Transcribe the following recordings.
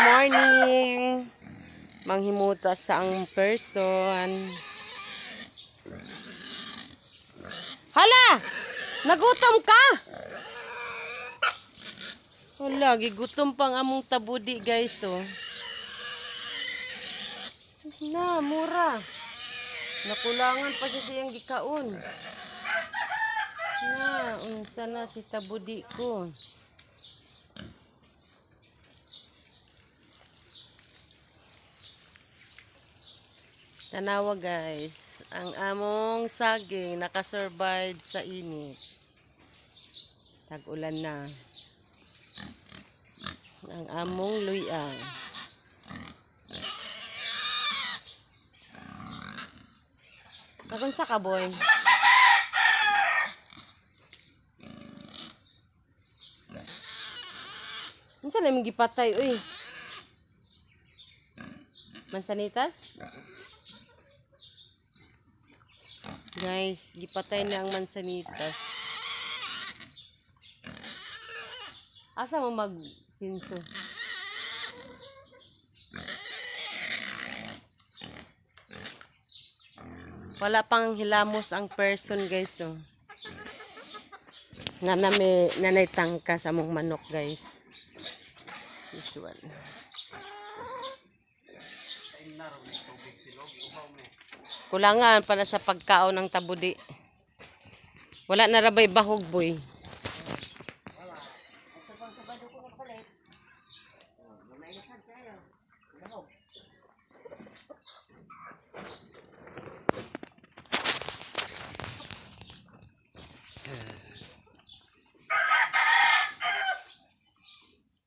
morning. Manghimuta sa ang person. Hala! Nagutom ka? Wala, gigutom pang among tabudi guys oh. Na, mura. Nakulangan pa siya siyang gikaon. Na, unsa na si tabudi ko. Tanawa guys, ang among saging nakasurvive sa init. Tag-ulan na. Ang among luyang. Nakunsa ka boy? Unsa na imong gipatay uy? Mansanitas? Guys, gipatay na ang mansanitas. Asa mo magsinso? Wala pang hilamos ang person guys oh. Nanay tangka sa mong manok guys. This one. Kulangan para sa pagkaon ng tabudi. Wala na rabay bahog boy.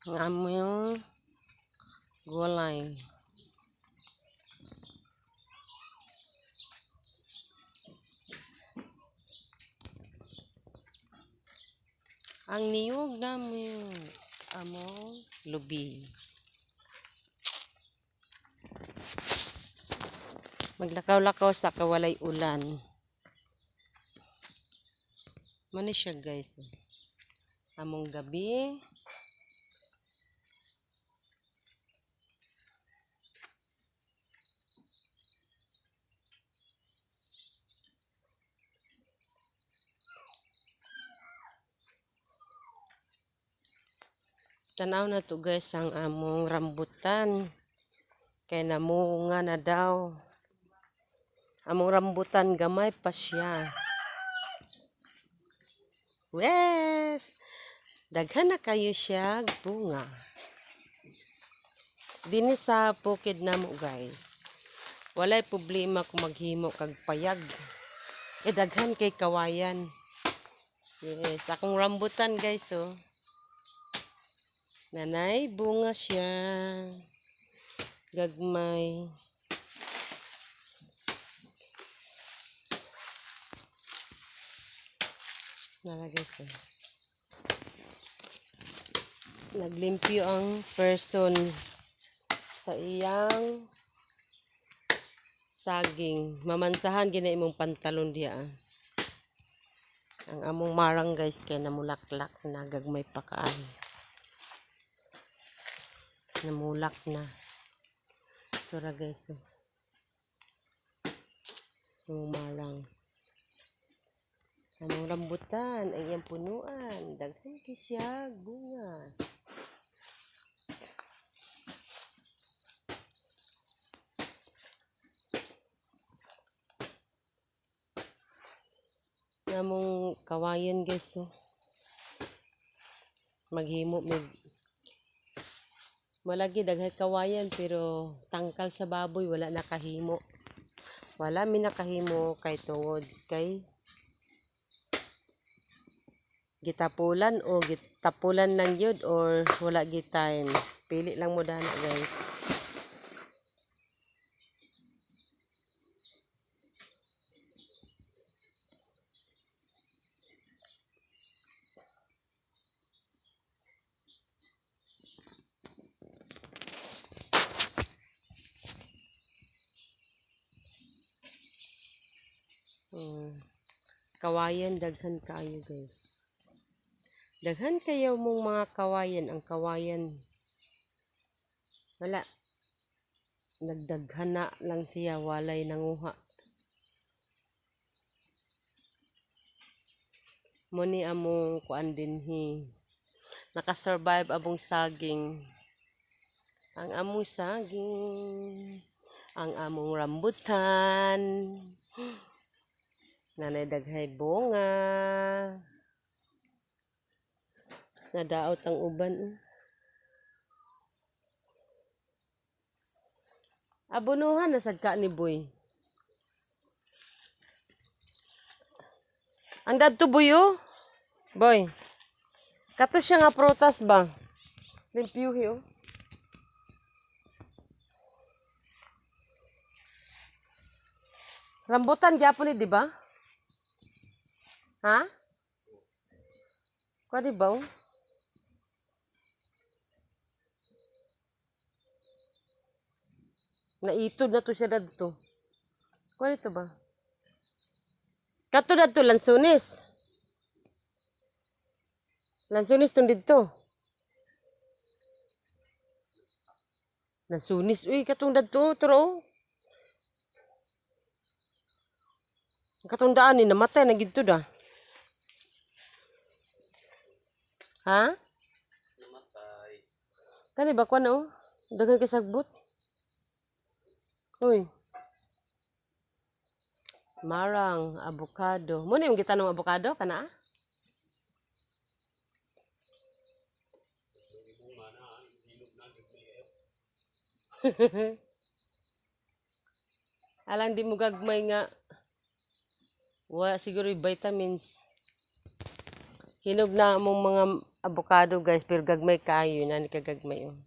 Ang among gulay. Ang niyog na mo yung among lubi. Maglakaw-lakaw sa kawalay ulan. Mani siya guys. Among gabi. Tanaw na to guys ang among rambutan. Kay namunga na daw. Among rambutan gamay pa siya. Yes! Daghan na kayo siya bunga. Dini sa bukid namo guys. Walay problema kung maghimo kag payag. Daghan kay kawayan. Yes, akong rambutan guys oh. Nanay, bunga siya. Gagmay. Nalagay siya. Naglimpyo ang person sa iyang saging. Mamansahan gina imong pantalon diya. Ang among marang guys kay namulaklak na gagmay pa kaan. Namulak na. Sura guys. Marang. Among rambutan ay iyang punuan. Daghan kay siya bunga. Among kawayan guys. Maghimo mig malagi daghay kawayan pero tangkal sa baboy wala nakahimo. Wala mi nakahimo kay tungod kay gitapulan o gitapulan lang yun or wala gid time. Pili lang mo dana guys. Kawayan daghan kayo guys. Daghan kayo mong mga kawayan. Ang kawayan Wala. Nagdaghana lang siya, walay nanguha. Muni among kuan dinhi. Nakasurvive abong saging. Ang among saging. Ang among rambutan. Nanay daghay bunga. Nadaot ang uban. Abunuhan na sagka ni Boy. Ang dadto buyo. Boy. Kato siya nga prutas ba? Limpyuhi oh. Rambutan gyapon ni di ba? Ha? Kwa di ba? Oh? Naitod na to siya dadto. Kwa dito ba? Kato dadto lansunis. Lansunis tong dito. Lansunis uy katong dadto turo. Katong daan ni namatay na gidto da. Ha? Namatay. Kani ba kwa na oh? Dagan kay sagbot. Uy. Marang, avocado. Muna yung gitanong avocado, kana? Alang di mo gagmay nga. Siguro yung vitamins. Hinog na among mga avocado guys, pero gagmay kayo. Nani kagagmay oh.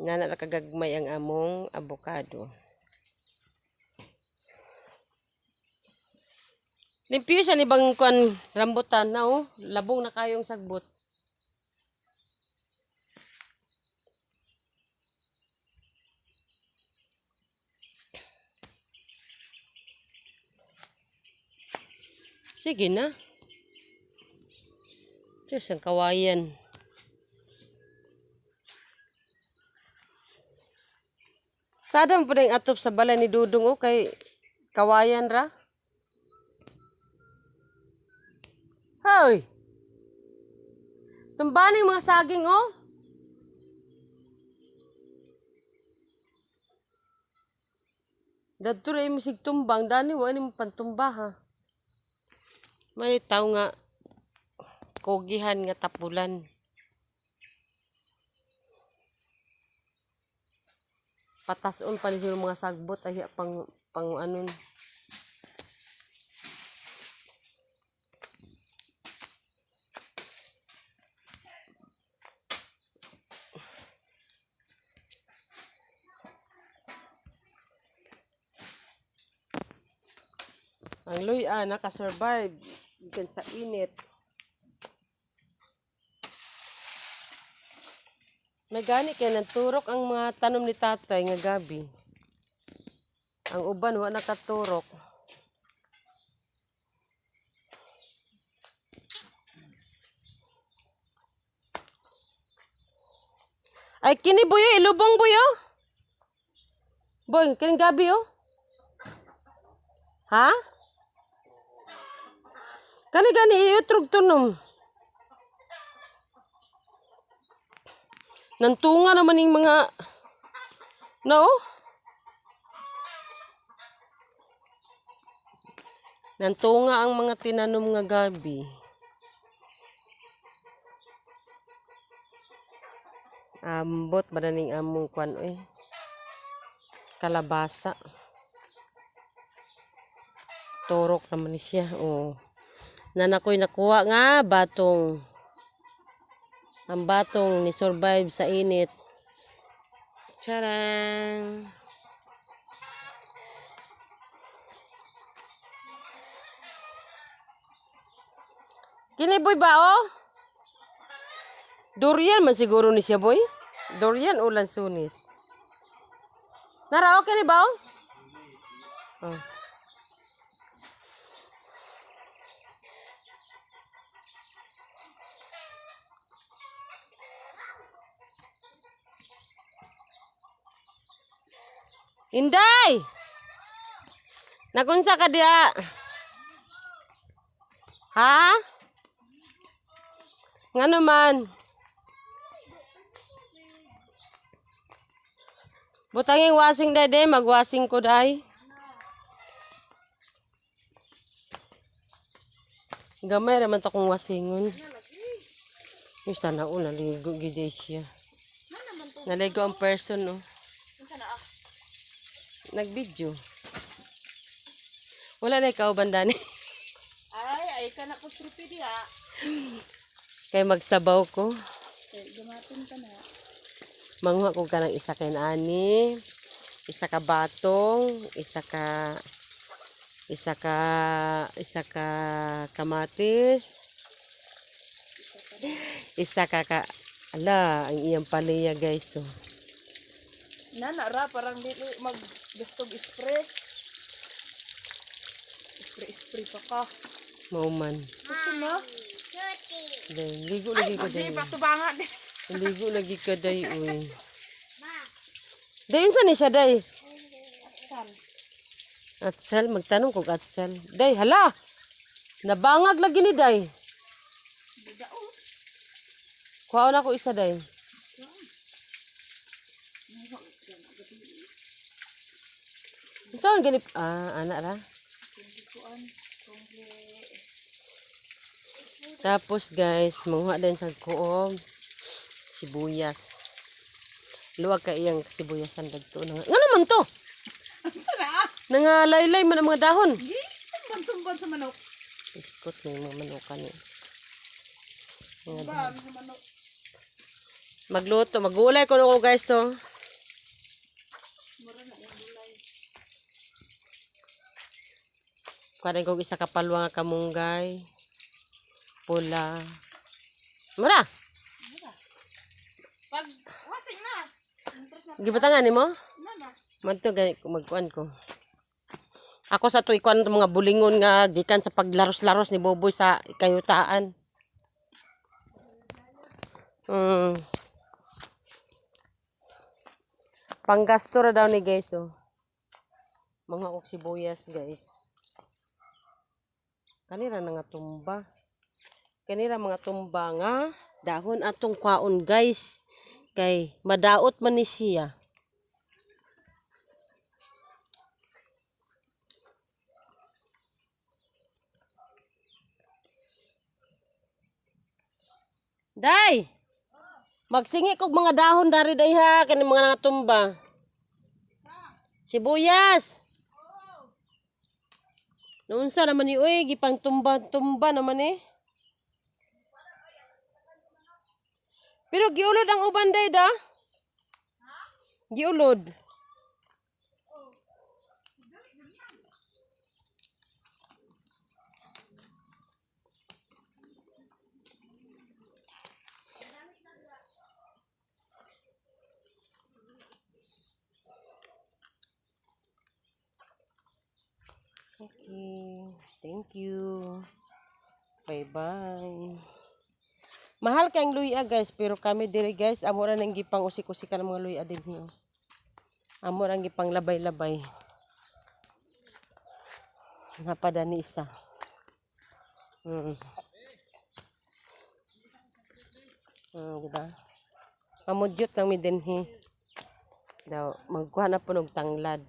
Nana nakagagmay ang among avocado. Limpyo siya ni bang kuan rambutan na oh. Labong na kayong sagbot. Sige na. Diyos ang kawayan. Sada mo pa rin atop sa balay ni Dudong oh. Kay kawayan ra. Hoy! Tumbaning mga saging oh. Dadto rin musig tumbang. Dani wa ni mo pantumba ha. May tao nga kogihan nga tapulan. Patason pa ni sila mga sagbot ay pang anon. Ang luya nakasurvive ikan sa init. May gani kaya naturok ang mga tanom ni tatay nga gabi. Ang uban wa nakaturok. Ay kini buyo ilubong buyo. Boy, kini gabi oh. Ha? Kani gani iutrog tunom. Nantunga naman yung mga no? Nantunga ang mga tinanom nga gabi. Ambot badaning among kwan oy. Kalabasa. Turok naman siya. Oh. Nanakoy nakuha nga batong. Ang batong ni survive sa init. Charang! Kini boy ba oh? Durian man siguro ni siya boy. Durian o lansunis. Nara okay ni ba oh? Oh. Inday! Nagunsa ka diya? Ha? Nga naman? Butanging wasing dede, magwasing ko day. Gamay naman to kong wasingon. Yung sana o, naligo gide siya. Naligo ang person, no? Nag-video. Wala na ikaw, bandani. Ay ka na po trupi diya. Kaya magsabaw ko. Gamatin ka na. Manguha ko ka ng isa kay ani, isa ka batong, isa ka kamatis, isa ka ala, ang iyang palaya guys. So. Nana ra parang dili mag gustog spray. Spray pa ka. Mauman. Gusto na? Dahil, ligo lagi ka Di dahil. ba tubangan? Ligo lagi ka dahil, uy. Dahil, saan siya dahil? Atsal, magtanong kong atsal. Day, hala! Nabangag lagi ni Day. Kuhaon ako isa, Day. Saan ganip? Anak ra. Tapos guys, manguha din sa kuom sibuyas. Luwag ka iyang sibuyasan dagto. Nga naman to? Nangalaylay man ang mga dahon. Tumbang sa manok. Iskot may mga manukan eh. Mga Ba, dahon. sa manok. Magluto, magulay ko na guys to. Kuhanin ko isa kapalwa nga kamunggay. Pula. Mara! Pag wasing na. Gibatangan ni mo? Nana. Manto gani ko magkuan ko. Ako sa tuig kuan mga bulingon nga gikan sa paglaros-laros ni Boboy sa kayutaan. Panggasto ra daw ni guys oh. Mga og sibuyas guys. Kanira na nga tumba. Kanira mga tumba nga dahon atong kwaon guys. Kay madaot man ni siya. Day! Magsingi kog mga dahon dari day ha, kani mga natumba. Sibuyas. Noon sa naman ni uy, gipang tumba naman eh. Pero giulod ang uban day da. Giulod. Okay, thank you. Bye-bye. Mahal kayang luya guys, pero kami diri guys, amo ra nang gipang usik-usik ka ng mga luya din hiyo. Amo ra gipang labay-labay. Napada ni isa. Diba? Mamudyot lang mi dinhi. Daw, magkuha na po ng tanglad.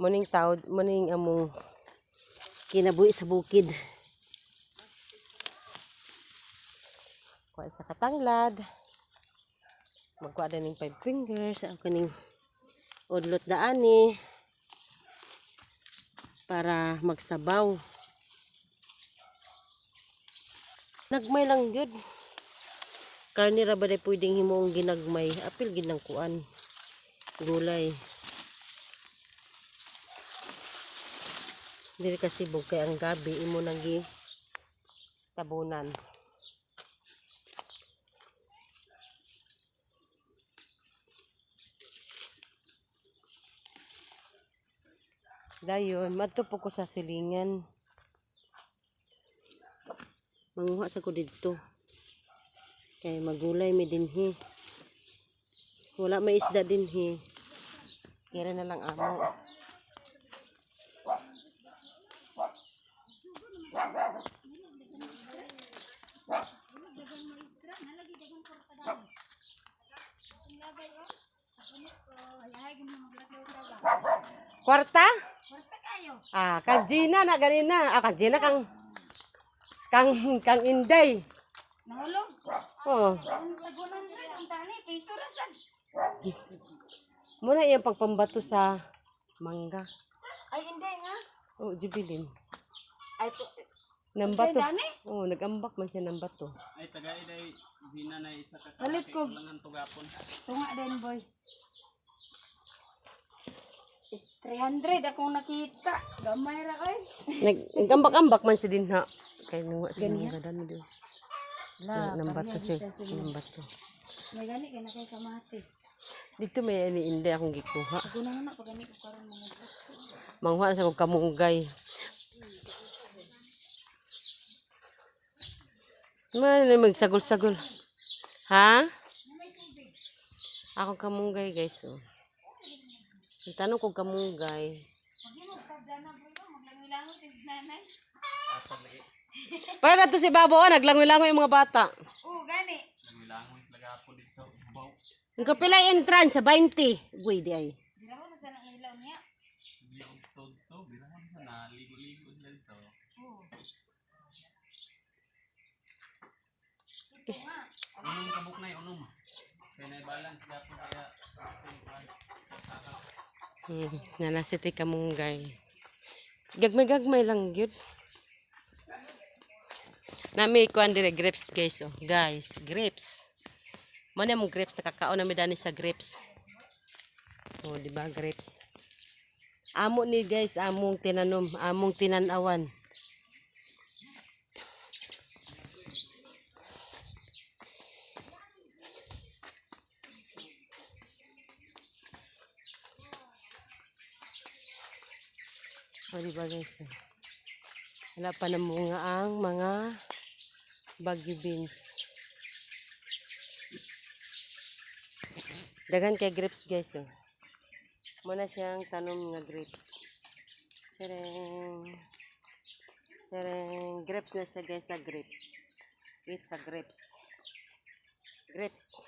Muning taod, muning among kinabuhi sa bukid. Kuha sa katanglad. Magkuha din ng 5 fingers. Ang kaning udlot daani. Para magsabaw. Nagmay lang yun. Karni ra ba day pwedeng himong ginagmay. Apil ginang kuan. Gulay. Dili kasi bugkay ang gabi imo nang tabunan. Dayon, madto po ko sa silingan. Manguha sa ko didto. Kay magulay mi dinhi. Wala may isda dinhi. Kaya na lang amo. Kwarta? Ah, kang Gina na ganina. Ah, kang Gina kang Inday. Nahulog. Oh, Ang tagunan sila ang tani. Piso rasan. muna yung pagpambato sa mangga. Ay, hindi nga. Oh, jubilin. Ay, to. Nambato. Dani? Oh, nagambak man siya ng bato. Ay tagay day Gina na isa ka Halit ko. langan tugapon. Tunga din, boy. 300 akong nakita. Gamay ra kay. Nagambak-ambak man siya din ha. Kaya nung sa Ganyan? mga dami doon. La, Nambato pareha siya. siya. Nambato. May gani kay na kay kamatis. Dito may iniinde akong gikuha. Tagunan na pag gani ko karon mga to. Manghuan sa kong kamunggay. Man, magsagol-sagol. Ha? Ako kamunggay guys. Oh. Ang tanong ko kamunggay. Para na to si Babo, naglangoy-langoy yung mga bata. Oh, gani. Milangon tagapon dito. Baw. Ang kapila entrance sa 20. Uy, di ay. Dira ko na sana ng ilaw niya. Bili og to birahan sa na ligo-ligo sila dito. Unong kabuk na unom. Kaya na balance gapon kaya Nanasiti kamunggay. Gagmay-gagmay lang yun. Nami ko dire grapes guys. Oh. Guys, grapes. Muna mong grapes. Nakakaon na dani sa grapes. Oh, di ba grapes? Amo ni guys, among tinanom, among tinanawan. O, diba guys? Wala pa namunga ang mga bagyo beans. Dagan kay grapes guys. Oh. Muna siyang tanom nga grapes. Sereng. Sereng. Grapes na siya guys sa grapes. Wait sa grapes. Grapes.